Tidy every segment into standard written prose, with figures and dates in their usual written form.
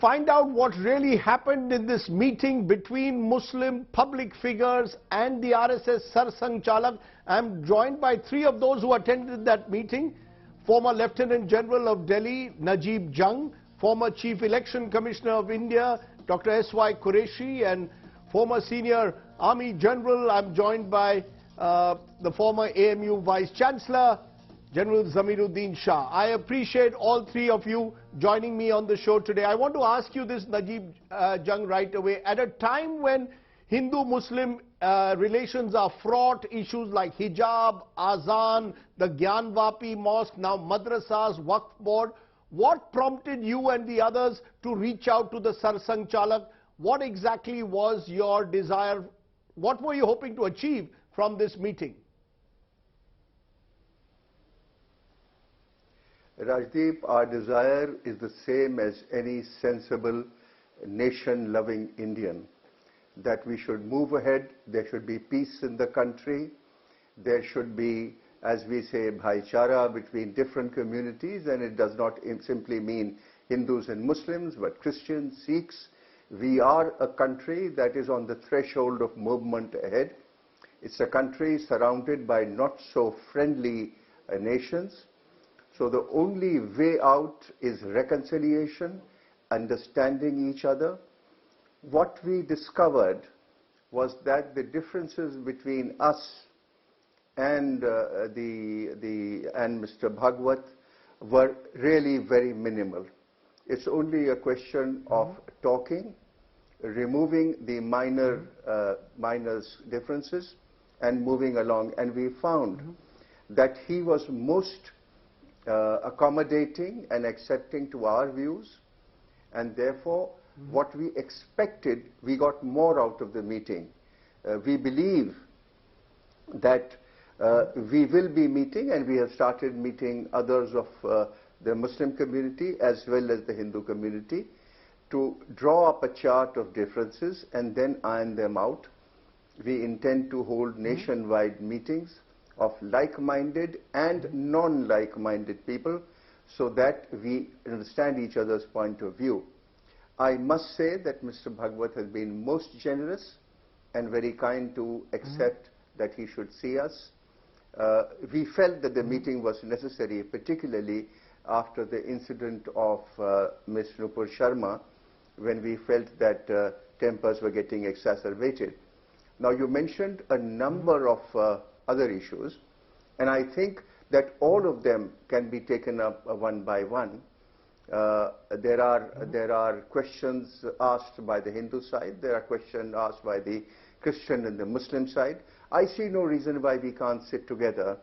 Find out what really happened in this meeting between Muslim public figures and the RSS Sar Sangh Chalak. I am joined by three of those who attended that meeting. Former Lieutenant General of Delhi, Rajdeep Sardesai, former Chief Election Commissioner of India, Dr. S.Y. Qureshi, and former Senior Army General. I am joined by the former AMU Vice Chancellor, General Zamiruddin Shah. I appreciate all three of you joining me on the show today. I want to ask you this, Rajdeep Sardesai, right away. At a time when Hindu-Muslim relations are fraught, issues like hijab, azan, the Gyanvapi mosque, now madrasas, Waqf board, what prompted you and the others to reach out to the Sar Sangh Chalak? What exactly was your desire? What were you hoping to achieve from this meeting? Rajdeep, our desire is the same as any sensible, nation-loving Indian, that we should move ahead, there should be peace in the country, there should be, as we say, bhaichara between different communities, and it does not simply mean Hindus and Muslims, but Christians, Sikhs. We are a country that is on the threshold of movement ahead. It's a country surrounded by not so friendly nations. So the only way out is reconciliation, understanding each other. What we discovered was that the differences between us and Mr. Bhagwat were really very minimal. It's only a question of talking, removing the minor differences and moving along. And we found that he was most accommodating and accepting to our views, and therefore what we expected, we got more out of the meeting. We believe that we will be meeting, and we have started meeting others of the Muslim community as well as the Hindu community to draw up a chart of differences and then iron them out. We intend to hold nationwide meetings of like-minded and non-like-minded people so that we understand each other's point of view. I must say that Mr. Bhagwat has been most generous and very kind to accept that he should see us. We felt that the meeting was necessary, particularly after the incident of Ms. Nupur Sharma, when we felt that tempers were getting exacerbated. Now, you mentioned a number of other issues, and I think that all of them can be taken up one by one. There are questions asked by the Hindu side, there are questions asked by the Christian and the Muslim side. I see no reason why we can't sit together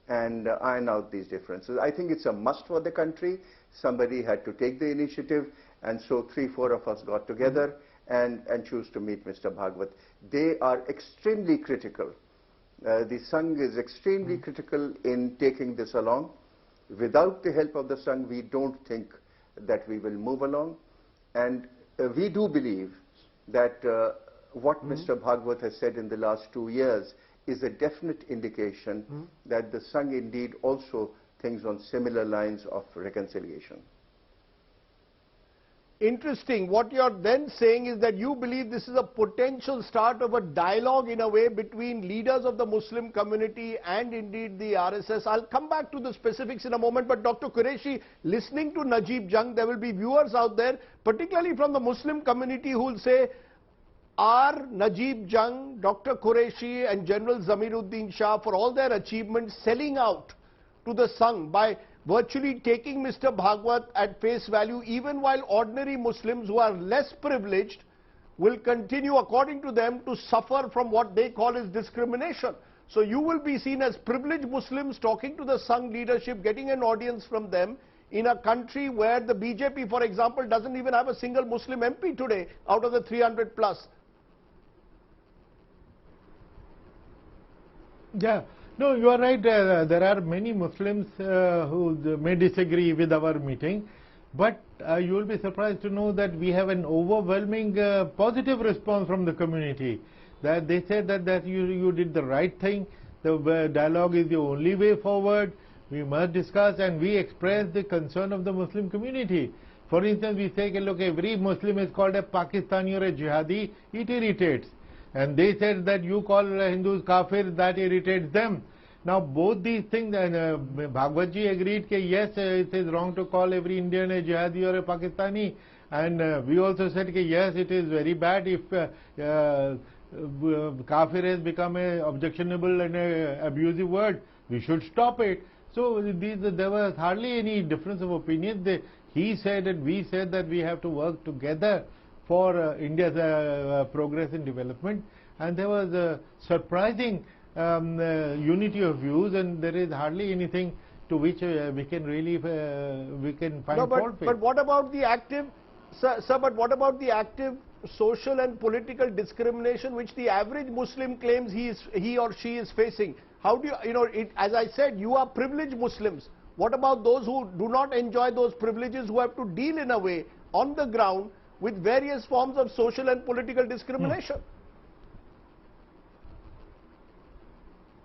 and iron out these differences. I think it's a must for the country. Somebody had to take the initiative, and so 3-4 of us got together and choose to meet Mr. Bhagwat. They are extremely critical. The Sangh is extremely critical in taking this along. Without the help of the Sangh, we don't think that we will move along. And we do believe that what Mr. Bhagwat has said in the last 2 years is a definite indication that the Sangh indeed also thinks on similar lines of reconciliation. Interesting. What you're then saying is that you believe this is a potential start of a dialogue in a way between leaders of the Muslim community and indeed the RSS. I'll come back to the specifics in a moment, but Dr. Qureshi, listening to Rajdeep Sardesai, there will be viewers out there, particularly from the Muslim community, who will say, are Rajdeep Sardesai, Dr. Qureshi and General Zamiruddin Shah, for all their achievements, selling out to the Sangh by virtually taking Mr. Bhagwat at face value, even while ordinary Muslims who are less privileged will continue, according to them, to suffer from what they call as discrimination. So you will be seen as privileged Muslims talking to the Sangh leadership, getting an audience from them in a country where the BJP, for example, doesn't even have a single Muslim MP today out of the 300 plus. Yeah. No, you are right. There are many Muslims who may disagree with our meeting, but you will be surprised to know that we have an overwhelming positive response from the community. That they said that you did the right thing. The dialogue is the only way forward. We must discuss, and we express the concern of the Muslim community. For instance, we say, look, every Muslim is called a Pakistani or a jihadi, it irritates. And they said that you call Hindus kafir, that irritates them. Now both these things, Bhagwat ji agreed that yes, it is wrong to call every Indian a jihadi or a Pakistani. And we also said that yes, it is very bad if kafir has become an objectionable and abusive word. We should stop it. So there was hardly any difference of opinion. He said and we said that we have to work together for India's progress and development. And there was a surprising unity of views, and there is hardly anything to which we can really find fault with. But what about the active, sir, but what about the active social and political discrimination which the average Muslim claims he or she is facing? How do you, as I said, you are privileged Muslims. What about those who do not enjoy those privileges, who have to deal in a way on the ground with various forms of social and political discrimination?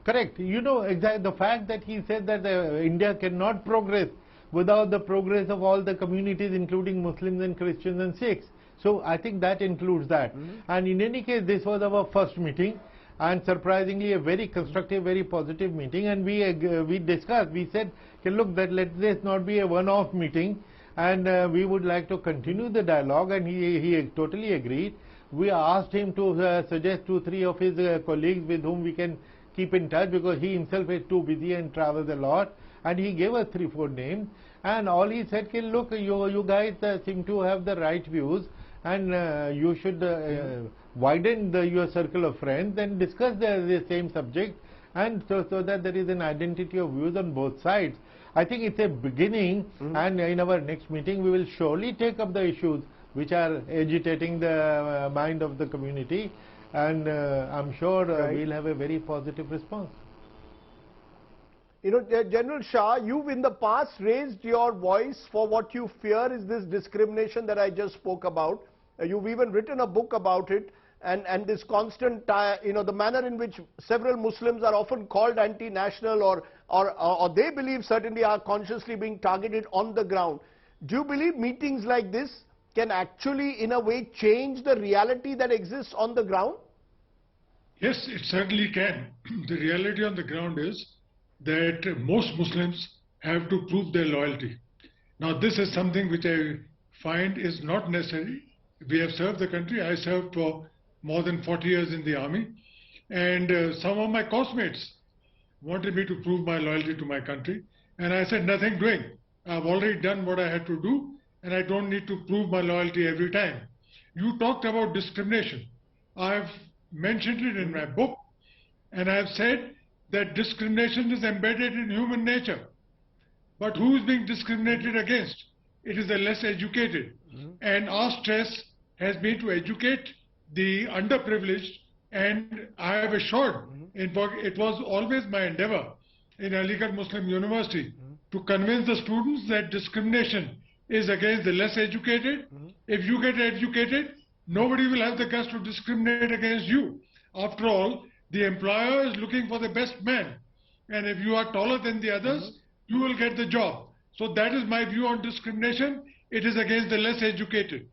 Correct. Exactly the fact that he said that India cannot progress without the progress of all the communities, including Muslims and Christians and Sikhs. So I think that includes that. And in any case, this was our first meeting, and surprisingly a very constructive, very positive meeting. And we discussed, we said, okay, look, let this not be a one-off meeting, and we would like to continue the dialogue, and he totally agreed. We asked him to suggest 2-3 of his colleagues with whom we can keep in touch, because he himself is too busy and travels a lot, and he gave us 3-4 names, and all he said, look, you guys seem to have the right views, and you should widen your circle of friends and discuss the same subject, and so that there is an identity of views on both sides. I think it's a beginning, and in our next meeting we will surely take up the issues which are agitating the mind of the community, and I'm sure we'll have a very positive response. General Shah, you've in the past raised your voice for what you fear is this discrimination that I just spoke about. You've even written a book about it, and this constant, the manner in which several Muslims are often called anti-national, or they believe certainly are consciously being targeted on the ground. Do you believe meetings like this can actually, in a way, change the reality that exists on the ground? Yes, it certainly can. The reality on the ground is that most Muslims have to prove their loyalty. Now, this is something which I find is not necessary. We have served the country. I served for more than 40 years in the army, and some of my classmates wanted me to prove my loyalty to my country, and I said, nothing doing. I've already done what I had to do, and I don't need to prove my loyalty every time. You talked about discrimination. I've mentioned it in my book, and I've said that discrimination is embedded in human nature. But who is being discriminated against? It is the less educated. And our stress has been to educate the underprivileged, and I have assured, in fact, it was always my endeavor in Aligarh Muslim University to convince the students that discrimination is against the less educated. If you get educated, nobody will have the guts to discriminate against you. After all, the employer is looking for the best man, and if you are taller than the others, you will get the job. So that is my view on discrimination. It is against the less educated.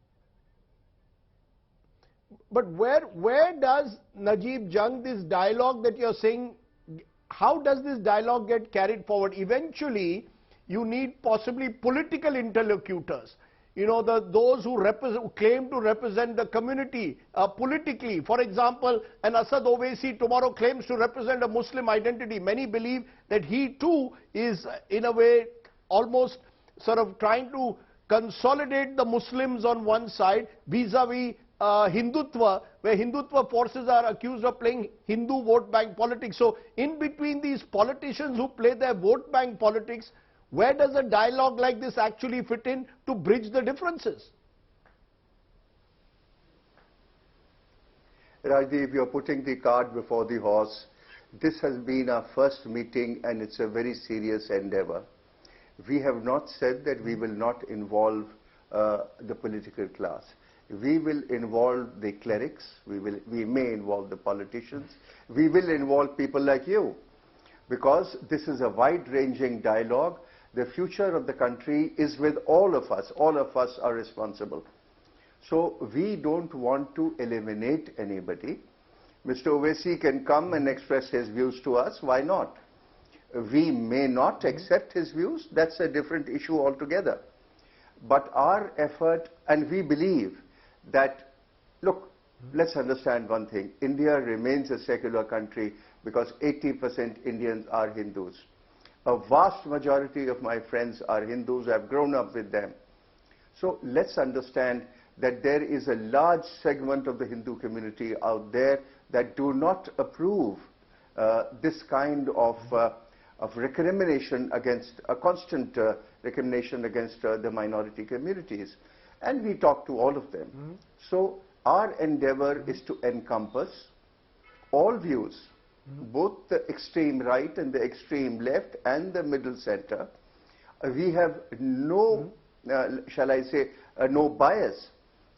But where does Najib Jung, this dialogue that you're saying, how does this dialogue get carried forward? Eventually, you need possibly political interlocutors. Those who claim to represent the community politically. For example, an Asad Owaisi tomorrow claims to represent a Muslim identity. Many believe that he too is, in a way, almost sort of trying to consolidate the Muslims on one side vis-a-vis Hindutva, where Hindutva forces are accused of playing Hindu vote bank politics. So in between these politicians who play their vote bank politics, where does a dialogue like this actually fit in to bridge the differences? Rajdeep, you're putting the cart before the horse. This has been our first meeting, and it's a very serious endeavor. We have not said that we will not involve the political class. We will involve the clerics, we may involve the politicians, we will involve people like you, because this is a wide-ranging dialogue. The future of the country is with all of us. All of us are responsible. So we don't want to eliminate anybody. Mr. Owaisi can come and express his views to us. Why not? We may not accept his views. That's a different issue altogether. But our effort, and we believe that, look, let's understand one thing. India remains a secular country because 80% Indians are Hindus. A vast majority of my friends are Hindus. I've grown up with them. So let's understand that there is a large segment of the Hindu community out there that do not approve this kind of recrimination against, a constant recrimination against the minority communities. And we talk to all of them. So our endeavor is to encompass all views, both the extreme right and the extreme left and the middle center. We have no, shall I say, no bias.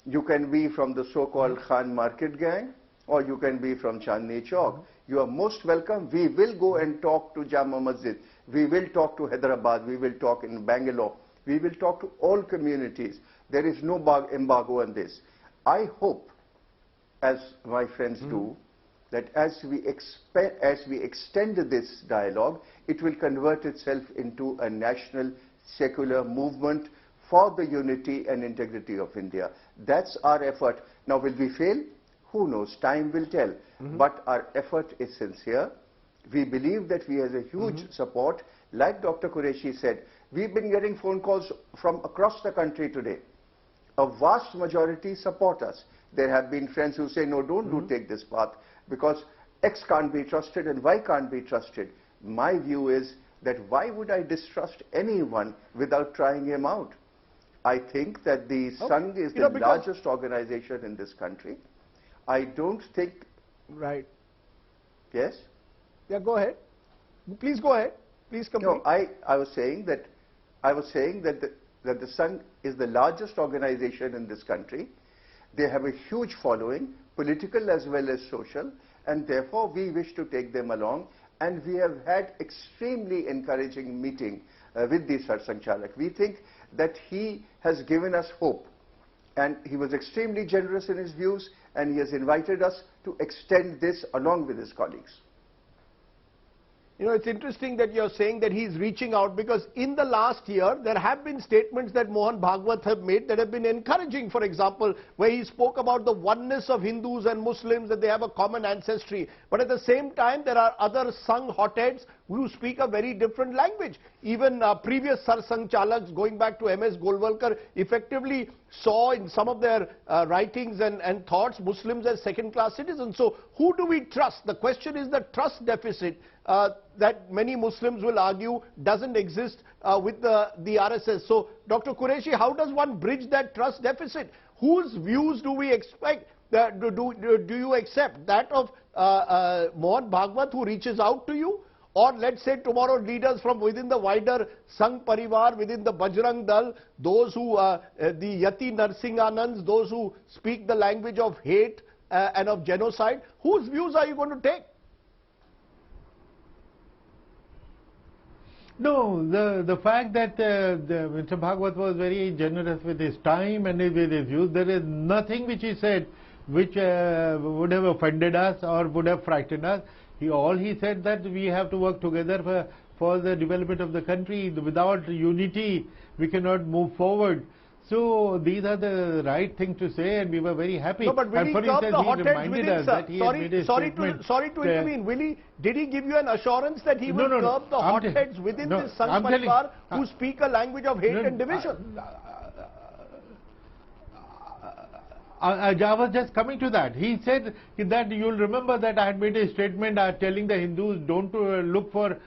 You can be from the so-called Khan Market gang, or you can be from Chandni Chowk. You are most welcome. We will go and talk to Jama Masjid. We will talk to Hyderabad. We will talk in Bangalore. We will talk to all communities. There is no embargo on this. I hope, as my friends do, that as we extend this dialogue, it will convert itself into a national secular movement for the unity and integrity of India. That's our effort. Now, will we fail? Who knows? Time will tell. But our effort is sincere. We believe that we have a huge support. Like Dr. Qureshi said, we've been getting phone calls from across the country today. A vast majority support us. There have been friends who say, no, don't take this path because X can't be trusted and Y can't be trusted. My view is that why would I distrust anyone without trying him out? I think that the Sangh is the largest organization in this country. I don't think... Right. Yes? Yeah, go ahead. Please go ahead. Please complete. No, I was saying that the Sangh is the largest organization in this country. They have a huge following, political as well as social, and therefore we wish to take them along. And we have had extremely encouraging meeting with the Sarsang Chalak. We think that he has given us hope, and he was extremely generous in his views, and he has invited us to extend this along with his colleagues. You know, it's interesting that you're saying that he's reaching out, because in the last year, there have been statements that Mohan Bhagwat have made that have been encouraging. For example, where he spoke about the oneness of Hindus and Muslims, that they have a common ancestry. But at the same time, there are other Sangh hotheads who speak a very different language. Even previous Sarsang Chalaks, going back to M.S. Golwalkar, effectively saw in some of their writings and thoughts Muslims as second-class citizens. So who do we trust? The question is the trust deficit that many Muslims will argue doesn't exist with the RSS. So, Dr. Qureshi, how does one bridge that trust deficit? Whose views do we expect? Do you accept that of Mohan Bhagwat, who reaches out to you? Or let's say tomorrow leaders from within the wider Sangh Parivar, within the Bajrang Dal, those who, the Yati Narsinganands, those who speak the language of hate and of genocide, whose views are you going to take? No, the fact that Mr. Bhagwat was very generous with his time and with his views, there is nothing which he said which would have offended us or would have frightened us. All he said that we have to work together for the development of the country. Without unity, we cannot move forward. So these are the right thing to say, and we were very happy. No, but will he curb the hotheads within, sir? Sorry to intervene. Did he give you an assurance that he will curb the hotheads within this Sangh Parivar who speak a language of hate and division? I was just coming to that. He said that you'll remember that I had made a statement telling the Hindus don't look for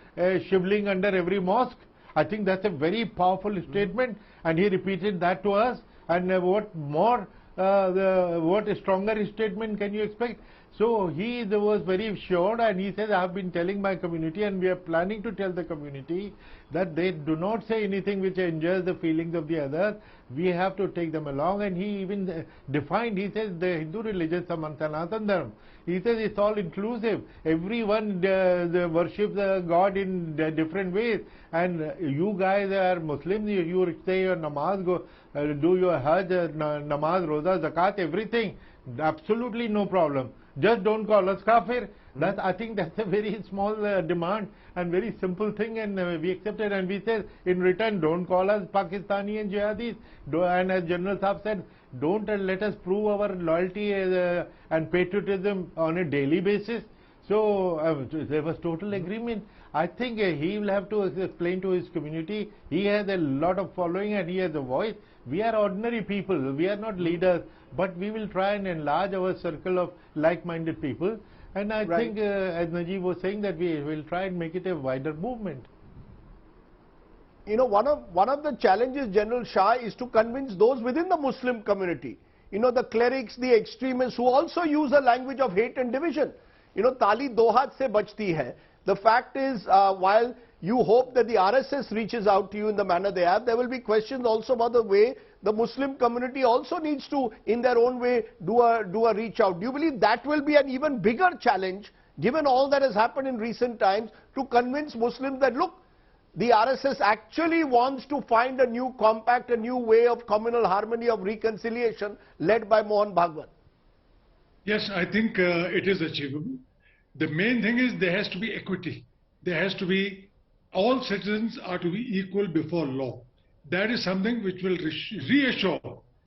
shivling under every mosque. I think that's a very powerful statement, and he repeated that to us. And what more, what a stronger statement can you expect? So he was very sure, and he said, I have been telling my community, and we are planning to tell the community that they do not say anything which injures the feelings of the others. We have to take them along. And he even defined, he says, the Hindu religion, Samantanatan Dharma. He says it's all inclusive. Everyone worships God in different ways. And you guys are Muslims, you say your namaz, do your hajj, namaz, roza, zakat, everything. Absolutely no problem. Just don't call us kafir. I think that's a very small demand and very simple thing, and we accepted, and we said in return, don't call us Pakistani and jihadis. And as General Saab said, don't let us prove our loyalty and patriotism on a daily basis. So there was total agreement. I think he will have to explain to his community. He has a lot of following and he has a voice. We are ordinary people. We are not leaders, but we will try and enlarge our circle of like-minded people. And I think, as Najib was saying, that we will try and make it a wider movement. You know, one of the challenges, General Shah, is to convince those within the Muslim community, you know, the clerics, the extremists, who also use a language of hate and division. You know, tali do haath se bachti hai. The fact is, while you hope that the RSS reaches out to you in the manner they have, there will be questions also about the way the Muslim community also needs to, in their own way, do a reach out. Do you believe that will be an even bigger challenge, given all that has happened in recent times, to convince Muslims that, look, the RSS actually wants to find a new compact, a new way of communal harmony, of reconciliation, led by Mohan Bhagwat? Yes, I think it is achievable. The main thing is there has to be equity. There has to be, all citizens are to be equal before law. That is something which will reassure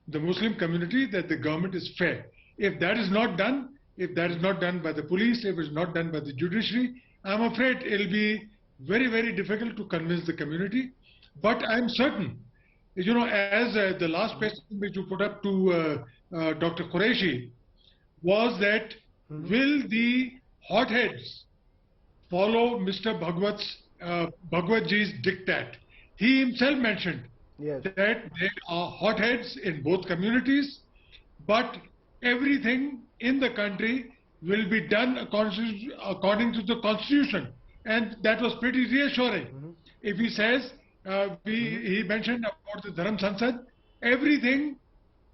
the Muslim community that the government is fair. If that is not done, if that is not done by the police, if it is not done by the judiciary, I'm afraid it will be very, very difficult to convince the community. But I'm certain, you know, as the last question which you put up to Dr. Qureshi was that will the hotheads follow Mr. Bhagwatji's diktat? He himself mentioned that there are hotheads in both communities, but everything in the country will be done according to the constitution, and that was pretty reassuring. If he says, he mentioned about the Dharam Sansad, everything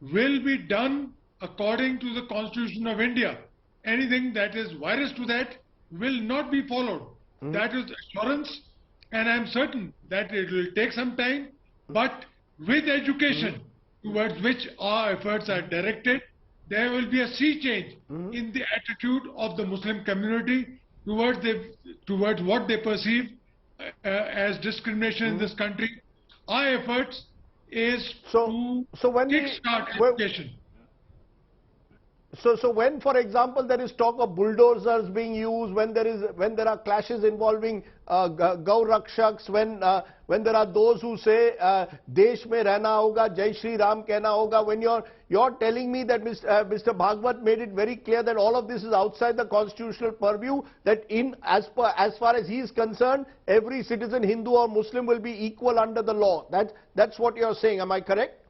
will be done according to the Constitution of India. Anything that is virus to that will not be followed. That is assurance, and I am certain that it will take some time, but with education towards which our efforts are directed, there will be a sea change in the attitude of the Muslim community towards what they perceive as discrimination in this country. Our efforts is to kickstart education. So when, for example, there is talk of bulldozers being used, when there are clashes involving Gau Rakshaks, when there are those who say Desh mein rehna hoga, Jai Shri Ram kehna hoga, when you're telling me that Mr. Bhagwat made it very clear that all of this is outside the constitutional purview, that as far as he is concerned, every citizen, Hindu or Muslim, will be equal under the law. That's what you're saying. Am I correct?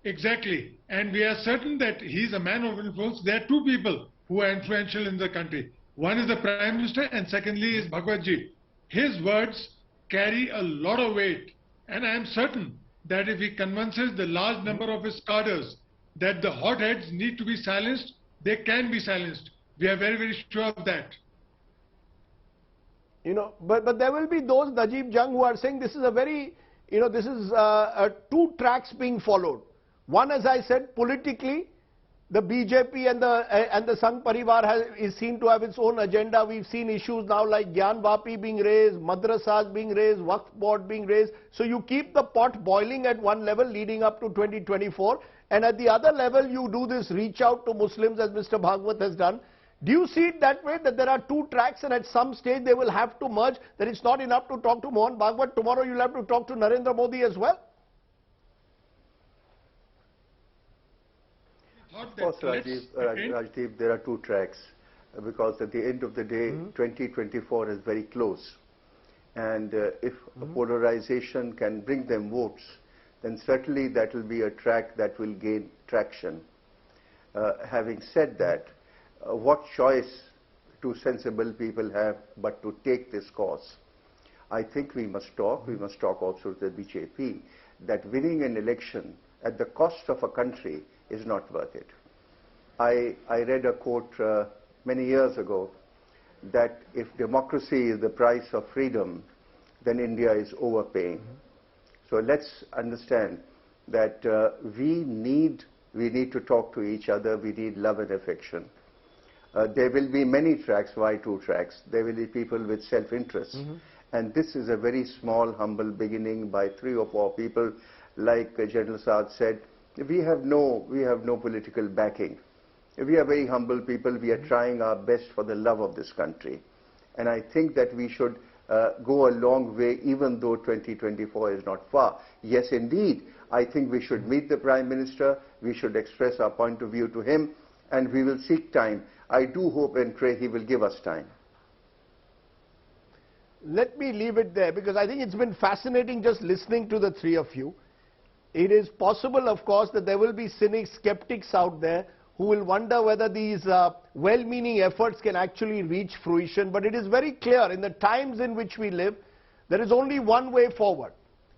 Exactly. And we are certain that he is a man of influence. There are two people who are influential in the country. One is the Prime Minister and secondly is Bhagwatji. His words carry a lot of weight. And I am certain that if he convinces the large number of his cadres that the hotheads need to be silenced, they can be silenced. We are very, very sure of that. You know, but there will be those, Najib Jung, who are saying this is a very, you know, this is two tracks being followed. One, as I said, politically, the BJP and the Sangh Parivar is seen to have its own agenda. We've seen issues now like Gyan Vapi being raised, madrasas being raised, Waqf board being raised. So you keep the pot boiling at one level leading up to 2024, and at the other level you do this reach out to Muslims as Mr. Bhagwat has done. Do you see it that way, that there are two tracks and at some stage they will have to merge, that it's not enough to talk to Mohan Bhagwat, tomorrow you'll have to talk to Narendra Modi as well? Of course, Rajdeep, there are two tracks, because at the end of the day, 2024 is very close. And if polarization can bring them votes, then certainly that will be a track that will gain traction. Having said that, what choice do sensible people have but to take this course? I think we must talk also to the BJP, that winning an election at the cost of a country is not worth it. I read a quote many years ago that if democracy is the price of freedom, then India is overpaying. So let's understand that we need to talk to each other. We need love and affection. There will be many tracks. Why two tracks? There will be people with self-interest. And this is a very small, humble beginning by 3 or 4 people. Like General Saad said, we have no political backing. We are very humble people. We are trying our best for the love of this country. And I think that we should go a long way, even though 2024 is not far. Yes, indeed, I think we should meet the Prime Minister. We should express our point of view to him, and we will seek time. I do hope and pray he will give us time. Let me leave it there, because I think it's been fascinating just listening to the 3 of you. It is possible, of course, that there will be cynics, skeptics out there who will wonder whether these well-meaning efforts can actually reach fruition. But it is very clear, in the times in which we live, there is only one way forward: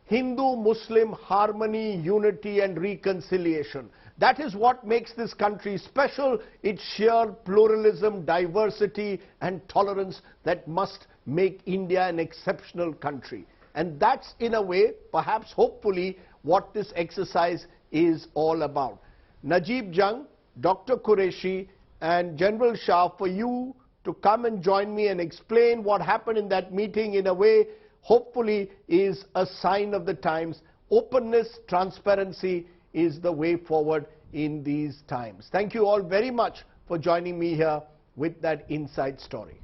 Hindu-Muslim harmony, unity and reconciliation. That is what makes this country special, its sheer pluralism, diversity and tolerance that must make India an exceptional country. And that's, in a way, perhaps hopefully, what this exercise is all about. Najib Jung, Dr. Qureshi and General Shah, for you to come and join me and explain what happened in that meeting, in a way, hopefully is a sign of the times. Openness, transparency is the way forward in these times. Thank you all very much for joining me here with that inside story.